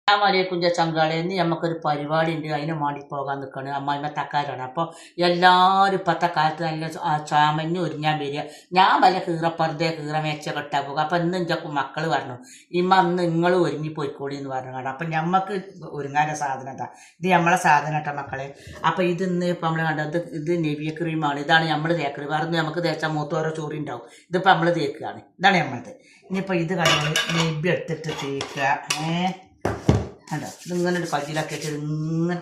അസ്സലാമലൈക്കും ചങ്കാളെ. ഇന്ന് നമുക്കൊരു പരിപാടി ഉണ്ട്, അതിന് വേണ്ടി പോകാൻ നിൽക്കണം. അമ്മായിമ്മ തക്കാരാണ്. അപ്പോൾ എല്ലാവരും ഇപ്പോഴത്തെ കാലത്ത് നല്ല ചാമഞ്ഞ് ഒരുങ്ങാൻ വരിക. ഞാൻ വല്ല കീറപ്പറുതെ കീറ മേച്ച കെട്ടാൻ പോകുക. അപ്പം ഇന്ന് എൻ്റെ മക്കൾ പറഞ്ഞു, അന്ന് നിങ്ങൾ ഒരുങ്ങി പോയിക്കോളി എന്ന് പറഞ്ഞു. അപ്പം ഞമ്മക്ക് ഒരുങ്ങാൻ്റെ സാധനം എന്താ ഇത്? നമ്മളെ സാധനം കേട്ടോ മക്കളെ. അപ്പം ഇതിന്ന് ഇപ്പം നമ്മൾ കണ്ടത് ഇത് നെവിയ ക്രീമാണ്. ഇതാണ് നമ്മൾ തേക്കല്. വേറെ നമുക്ക് തേച്ചാൽ മൂത്തോരോ ചോറി ഉണ്ടാവും. ഇതിപ്പോൾ നമ്മൾ തേക്കുകയാണ്. ഇതാണ് നമ്മളത്. ഇനിയിപ്പോൾ ഇത് കഴിഞ്ഞ് നെബി എടുത്തിട്ട് തേക്കുക. കണ്ടോ, ഇതിങ്ങനെ ഒരു കല്ലിലാക്കി വെച്ചിട്ട് ഇങ്ങനെ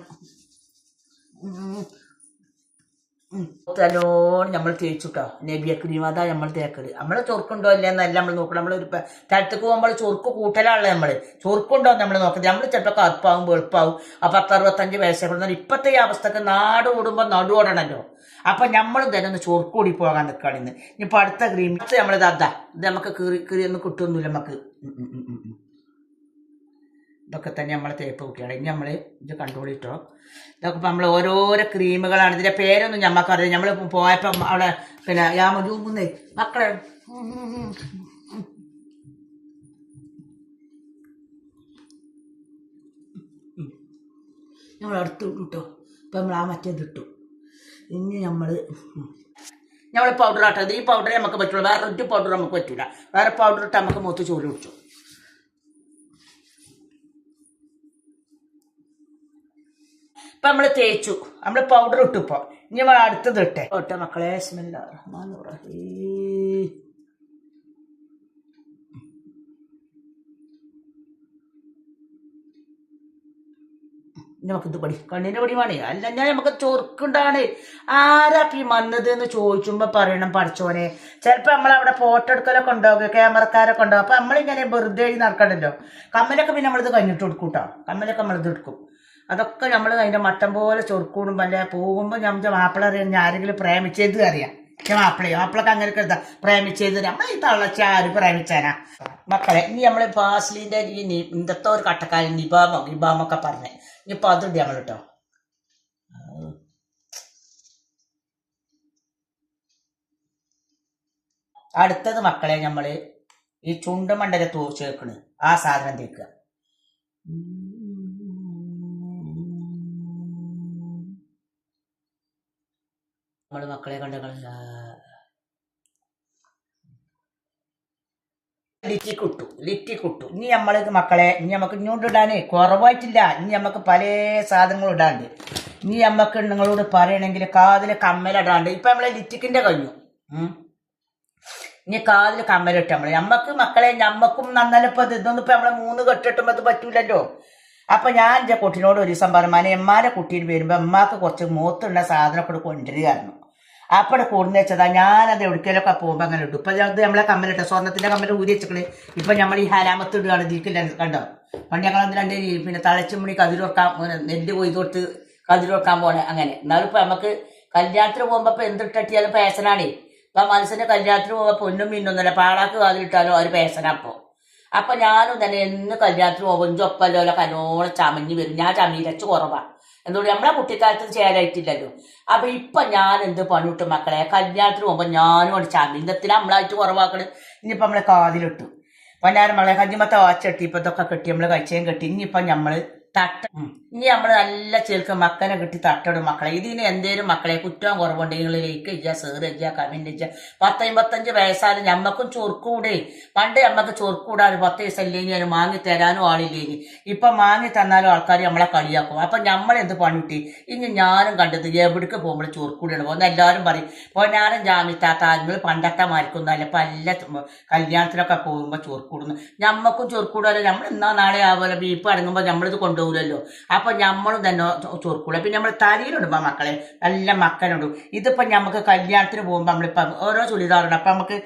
നല്ലോണം നമ്മൾ തേച്ചിട്ടോ നെബിയ ക്രീം. അതാ നമ്മൾ തേക്കല്. നമ്മൾ ചൊറുക്കുണ്ടോ ഇല്ലെന്നല്ല നമ്മൾ നോക്കണം. നമ്മളൊരു സ്ഥലത്തേക്ക് പോകുമ്പോൾ ചൊറുക്ക് കൂട്ടലാണല്ലോ. നമ്മൾ ചൊറുക്കുണ്ടോ നമ്മൾ നോക്കുന്നത്. നമ്മൾ ചിലപ്പോൾ കറുപ്പാവും വെളുപ്പാവും. 10-65 വയസ്സൊക്കെ. ഇപ്പോഴത്തെ ഈ അവസ്ഥക്ക് നാട് ഓടുമ്പോൾ നടുവോടണല്ലോ. അപ്പം നമ്മളും തന്നെ ഒന്ന് ചൊറുക്കൂടി പോകാൻ നിൽക്കുകയാണ് ഇന്ന്. ഇനിയിപ്പോൾ അടുത്ത ക്രീം നമ്മളിത് അതാ. ഇത് നമുക്ക് കീറിയൊന്നും കിട്ടുമൊന്നുമില്ല നമുക്ക്. ഇതൊക്കെ തന്നെ നമ്മളെ തേപ്പ് കുട്ടിയാണ്. ഇനി നമ്മൾ ഇത് കണ്ടുപിടിട്ടോ. ഇതൊക്കെ ഇപ്പം നമ്മൾ ഓരോരോ ക്രീമുകളാണ്. ഇതിൻ്റെ പേരൊന്നും ഞമ്മക്കറിയാം. നമ്മൾ പോയപ്പം അവിടെ പിന്നെ യാമൂന്നേ മക്കളെ നമ്മൾ അടുത്ത് കിട്ടോ. ഇപ്പം നമ്മൾ ആ മറ്റേത് ഇട്ടു. ഇനി നമ്മൾ പൗഡർ ആട്ടത്. ഈ പൗഡറേ നമുക്ക് പറ്റുള്ളൂ. വേറെ ഒരു പൗഡർ നമുക്ക് പറ്റില്ല. വേറെ പൗഡർ ഇട്ട് നമുക്ക് മൂത്ത് ചോറ് കുടിച്ചു. ഇപ്പം നമ്മൾ തേച്ചു, നമ്മൾ പൗഡർ ഇട്ടു. ഇപ്പോൾ ഇനി നമ്മൾ അടുത്തത് ഇട്ടെ ഒട്ട മക്കളെ. ബിസ്മില്ലാഹിർ റഹ്മാനിർ റഹീം. നമുക്കിത് പടി കണ്ണിൻ്റെ പടിയുമാണ്. അല്ല ഞാൻ നമുക്ക് ചൊറുക്കുണ്ടാണ്. ആരാ ഈ വന്നത് എന്ന് ചോദിച്ചുമ്പോൾ പറയണം പഠിച്ചോനെ. ചിലപ്പോൾ നമ്മളവിടെ ഫോട്ടോ എടുക്കലൊക്കെ ഉണ്ടാവുക, ക്യാമറക്കാരൊക്കെ ഉണ്ടാവും. അപ്പം നമ്മളിങ്ങനെ വെറുതെ നടക്കണ്ടല്ലോ. കമ്മലൊക്കെ പിന്നെ നമ്മളിത് കഴിഞ്ഞിട്ട് കൊടുക്കും കേട്ടോ. കമ്മലൊക്കെ നമ്മളിത് എടുക്കും. അതൊക്കെ നമ്മൾ അതിൻ്റെ മട്ടം പോലെ ചൊറുക്കൂടും. വല്ല പോകുമ്പോൾ നമ്മുടെ മാപ്പിള അറിയാം. ഞാൻ ആരെങ്കിലും പ്രേമിച്ചത് അറിയാം. മാപ്പിളൊക്കെ അങ്ങനെയൊക്കെ എന്താ പ്രേമിച്ചത്. നമ്മൾ ഈ തള്ളച്ച ആര് പ്രേമിച്ചാനാ മക്കളെ. ഇനി നമ്മൾ ഫാസ്ലിൻ്റെ ഈ ഇന്നത്തെ ഒരു കട്ടക്കാരൻ നിബാമൊക്കെ പറഞ്ഞേ. ഇനിയിപ്പോൾ അതുണ്ട് നമ്മൾ കേട്ടോ. അടുത്തത് മക്കളെ നമ്മൾ ഈ ചുണ്ടുമണ്ടല ചേർക്കണ് ആ സാധനം തേക്കുക. നമ്മൾ മക്കളെ കണ്ട ലിറ്റി കുട്ടു. ഇനി നമ്മൾ മക്കളെ ഇനി നമുക്ക് ഇങ്ങോട്ട് ഇടാനേ കുറവായിട്ടില്ല. ഇനി നമുക്ക് പല സാധനങ്ങളും ഇടാണ്ട്. ഇനി നമുക്ക് നിങ്ങളോട് പറയണമെങ്കിൽ കാതിൽ കമ്മലിടാണ്ട്. ഇപ്പം നമ്മളെ ലിറ്റിക്കിൻ്റെ കഴിഞ്ഞു. ഇനി കാതിൽ കമ്മലിട്ട് നമ്മക്ക് മക്കളെ ഞമ്മക്കും നന്നലപ്പോൾ ഇതൊന്നും ഇപ്പം നമ്മളെ 3 കെട്ടിട്ടുമ്പോൾ അത് പറ്റൂലല്ലോ. അപ്പം ഞാൻ എൻ്റെ കുട്ടീനോട് ഒരു ദിവസം പറഞ്ഞു, എമ്മാരെ കുട്ടിയിൽ വരുമ്പോൾ അമ്മക്ക് കുറച്ച് മൂത്തുള്ള സാധനമൊക്കെ കൊണ്ടുവരികയായിരുന്നു. അപ്പോൾ കൂടുന്ന വെച്ചതാ. ഞാനത് എവിടേക്കെങ്കിലൊക്കെ പോകുമ്പോൾ അങ്ങനെ ഇട്ടു. ഇപ്പം അത് നമ്മളെ കമ്മലിട്ട സ്വർണ്ണത്തിൻ്റെ കമ്മൽ ഊരി വെച്ചിട്ട് ഇപ്പം നമ്മൾ ഈ ഹരാമത്ത് ഇടുകയാണ്. ഇതിക്കില്ല കണ്ടോ. പണ്ട് ഞങ്ങൾ രണ്ട് പിന്നെ തളച്ചുമണി കതിരൊക്കാൻ നെല്ല് കൊയ്തൊട്ട് കതിരൊക്കാൻ പോണേ അങ്ങനെ. എന്നാലും ഇപ്പം നമുക്ക് കല്യാണത്തിന് പോകുമ്പോൾ ഇപ്പം എന്തിട്ടിയാലും പേസനാണേ. ഇപ്പം മനസ്സിൻ്റെ കല്യാണത്തിന് പോകുമ്പോൾ പൊന്നും മീനൊന്നുമല്ല. പാടാക്ക് കാതിലിട്ടാലോ ഒരു പേസനാപ്പോൾ. അപ്പം ഞാനും തന്നെ എന്ന് കല്യാണത്തിന് പോകുമ്പോൾ ഒപ്പല്ലോ കല്ലോളം ചമഞ്ഞ് വരും. ഞാൻ ചമീരച്ച് കുറവാണ്. എന്തുകൊണ്ട് നമ്മളെ കുട്ടിക്കാലത്ത് ചേരായിട്ടില്ലല്ലോ. അപ്പം ഇപ്പം ഞാൻ എന്ത് പണിവിട്ടു മക്കളെ. കല്യാണത്തിന് പോകുമ്പോൾ ഞാനും കൊണ്ട് ചമീനത്തിന് നമ്മളായിട്ട് കുറവാക്കണ്. ഇനിയിപ്പം നമ്മളെ കാതിലിട്ടു. പണ്ടാരം മകളെ കഞ്ഞിമത്തെ വാച്ചെട്ടി ഇപ്പം ഇതൊക്കെ കെട്ടി നമ്മൾ കഴിച്ചേം കെട്ടി. ഇനിയിപ്പം നമ്മൾ തട്ട ഇനി നമ്മൾ നല്ല ചേർക്ക് മക്കനെ കിട്ടി തട്ടടും മക്കളെ. ഇതിന് എന്തേലും മക്കളെ കുറ്റവും കുറവുണ്ടെങ്കിൽ ലൈക്ക് ചെയ്യുക, ഷെയർ ചെയ്യുക, കമൻറ്റ് ചെയ്യുക. 10-55 വയസ്സായാലും ഞമ്മക്കും ചൊറുക്കൂടെ. പണ്ട് ഞമ്മക്ക് ചൊറുക്കൂടാനും 10 വയസ്സല്ലെങ്കിൽ വാങ്ങി തരാനും ആളില്ലേനി. ഇപ്പം വാങ്ങി തന്നാലും ആൾക്കാർ നമ്മളെ കളിയാക്കും. അപ്പം നമ്മളെന്ത് പണിട്ടി. ഇനി ഞാനും കണ്ടത് എവിടേക്ക് പോകുമ്പോൾ ചൊറുക്കൂടിയാണ് പോകുന്നത്. എല്ലാവരും പറയും പൊന്നാരം ജാമിത്താത്ത നിങ്ങൾ പണ്ടത്തെ മാരിക്കൊന്നല്ല. ഇപ്പം എല്ലാ കല്യാണത്തിനൊക്കെ പോകുമ്പോൾ ചൊറുക്കൂടുന്നു. ഞമ്മക്കും ചൊറുക്കൂടാലോ. നമ്മൾ എന്നാ നാളെ ആവുമല്ലോ ബീഫ് അടങ്ങുമ്പോൾ നമ്മളിത് കൊണ്ടുപോകില്ലല്ലോ. അപ്പം നമ്മളും തന്നെ ചൊറുക്കൂടും. പിന്നെ നമ്മൾ തലയിലിടുമ്പോൾ മക്കളെ നല്ല മക്കനിടും. ഇതിപ്പം നമുക്ക് കല്യാണത്തിന് പോകുമ്പോൾ നമ്മളിപ്പം ഓരോ ചുരിദാറുണ്ട്. അപ്പം നമുക്ക്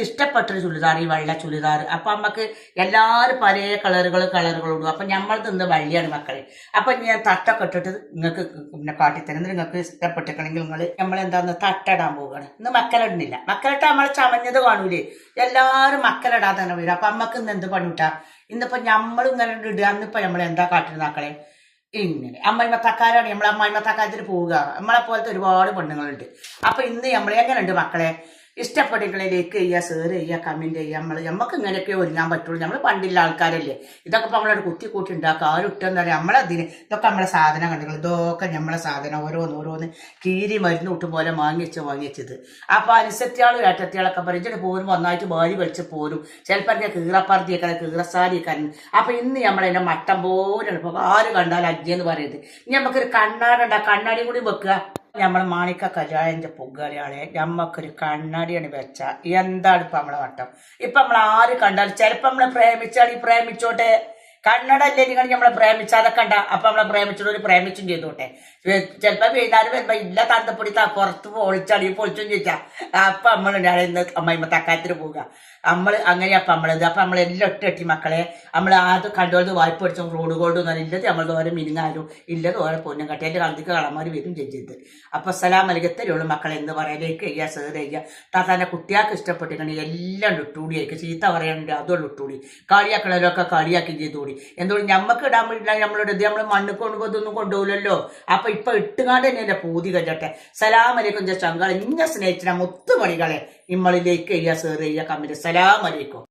ഇഷ്ടപ്പെട്ടൊരു ചുരിദാർ ഈ വെള്ള ചുരിദാർ. അപ്പം നമുക്ക് എല്ലാവരും പല കളറുകളും ഇടും. അപ്പം നമ്മൾ തിന്ന് വള്ളിയാണ് മക്കളെ. അപ്പം ഞാൻ തട്ടൊക്കെ ഇട്ടിട്ട് നിങ്ങൾക്ക് പിന്നെ കാട്ടിത്തരുന്നത് നിങ്ങൾക്ക് ഇഷ്ടപ്പെട്ടിട്ടുണ്ടെങ്കിൽ നമ്മളെന്താന്ന് തട്ടിടാൻ പോവുകയാണ്. ഇന്ന് മക്കളിടുന്നില്ല. മക്കളിട്ട് നമ്മൾ ചമഞ്ഞത് കാണൂലേ. എല്ലാവരും മക്കളിടാൻ തന്നെ വരും. അപ്പം നമുക്ക് ഇന്ന് എന്ത് പണിട്ടാ. ഇന്നിപ്പോൾ നമ്മളും ഇങ്ങനെ ഇടുക. അന്നിപ്പോൾ നമ്മൾ എന്താ കാട്ടുന്നത് മക്കളെ. ഇങ്ങനെ അമ്മായിമ്മ തക്കാരാണ്. നമ്മൾ അമ്മായിമ്മ തക്കാരത്തിൽ പോവുക. നമ്മളെ പോലത്തെ ഒരുപാട് പെണ്ണുങ്ങളുണ്ട്. അപ്പം ഇന്ന് നമ്മൾ എങ്ങനെയുണ്ട് മക്കളെ. ഇഷ്ടപ്പെട്ടെങ്കിലേക്ക് ചെയ്യുക, ഷെയർ ചെയ്യുക, കമന്റ് ചെയ്യുക. നമുക്ക് ഇങ്ങനെയൊക്കെ ഒരുങ്ങാൻ പറ്റുള്ളൂ. നമ്മൾ പണ്ടുള്ള ആൾക്കാരല്ലേ. ഇതൊക്കെ ഇപ്പൊ നമ്മളൊരു കുത്തി കൂട്ടി ഉണ്ടാക്കുക. ആരും ഇട്ടെന്ന് പറയാം നമ്മളതിന്. ഇതൊക്കെ നമ്മളെ സാധനം കണ്ടുകൾ. ഇതൊക്കെ നമ്മളെ സാധനം ഓരോന്ന് കീരി മരുന്ന് കൂട്ടും പോലെ വാങ്ങിച്ചത്. അപ്പൊ അനുസത്തിയാളും ഏട്ടത്തിയാളൊക്കെ പറയും പോരും ഒന്നായിട്ട് വാരി വലിച്ച് പോരും. ചിലപ്പോൾ കീറപ്പറത്തിയേക്കാൾ കീറസാരിയൊക്കെ. അപ്പൊ ഇന്ന് നമ്മളതിന്റെ മട്ടം പോലെ ഇപ്പൊ ആര് കണ്ടാലും അജ്ജെന്ന് പറയുന്നത്. ഇനി നമുക്കൊരു കണ്ണാടി കണ്ണാടി കൂടി വെക്കുക. നമ്മൾ മാണിക്ക കജായന്റെ പൊങ്കാളിയാളെ നമ്മക്കൊരു കണ്ണാടിയാണ് വെച്ച എന്താണ് ഇപ്പൊ നമ്മളെ വട്ടം. ഇപ്പൊ നമ്മൾ ആര് കണ്ടാലും ചിലപ്പോ നമ്മളെ പ്രേമിച്ചോട്ടെ. കണ്ണടല്ലേ നിങ്ങൾ നമ്മളെ പ്രേമിച്ചാതെ കണ്ട. അപ്പൊ നമ്മളെ പ്രേമിച്ചോട് പ്രേമിച്ചും ചെയ്തോട്ടെ. ചിലപ്പോ വൈകുന്നേരം വരുമ്പോ ഇല്ല തന്തപ്പൊടി പുറത്ത് പൊളിച്ചും ചോദിച്ചാ അപ്പൊ നമ്മൾ ഇന്ന് അമ്മയമ്മ തക്കാത്തിന് പോവുക. അങ്ങനെയാ അപ്പൊ നമ്മളത്. അപ്പൊ നമ്മളെല്ലാം ഒട്ടി മക്കളെ നമ്മൾ ആദ്യം കണ്ടോളത് വായ്പ പഠിച്ചും റോഡ് ഗോൾഡ് ഒന്നും ഇല്ലത് നമ്മൾ ഓരോ മിനിങ്ങാലും ഇല്ലത് ഓരോ പൊന്നും കട്ടി എന്റെ കളത്തിക്ക് കളമാര് വരും ചെയ്ത്. അപ്പൊ സലാം അലികത്തരുള്ളൂ മക്കളെ എന്ന് പറയാലേക്ക് ചെയ്യുക, സേർ ചെയ്യുക. താത്താന്റെ കുട്ടിയാൾക്ക് ഇഷ്ടപ്പെട്ടിട്ടുണ്ടെങ്കിൽ എല്ലാം ഇട്ടുകൂടിയായിരിക്കും. ചീത്ത പറയാനുണ്ട് അതുകൊണ്ട് ഇട്ടുകൂടി. കളിയാക്കണവരൊക്കെ കളിയാക്കി ചെയ്തുകൂടി. എന്തുകൊണ്ട് ഞമ്മക്ക് ഇടാൻ വേണ്ടിയില്ല നമ്മളുടെ ഇത് നമ്മൾ മണ്ണ് കൊണ്ടുപോകുന്നൊന്നും കൊണ്ടുപോകില്ലല്ലോ. അപ്പൊ ഇപ്പൊ ഇട്ടുകാണ്ട് തന്നെ എന്റെ പൂതി കഴിച്ചട്ടെ. സലാം അലൈക്കും ചങ്കാളെ ഇന്ന സ്നേഹിച്ചിന മുത്തുമണികളെ ഇമ്മളിലേക്ക് ചെയ്യുക, സേർ ചെയ്യുക, കമ്മിറ്റ്. സലാം അലൈക്കും.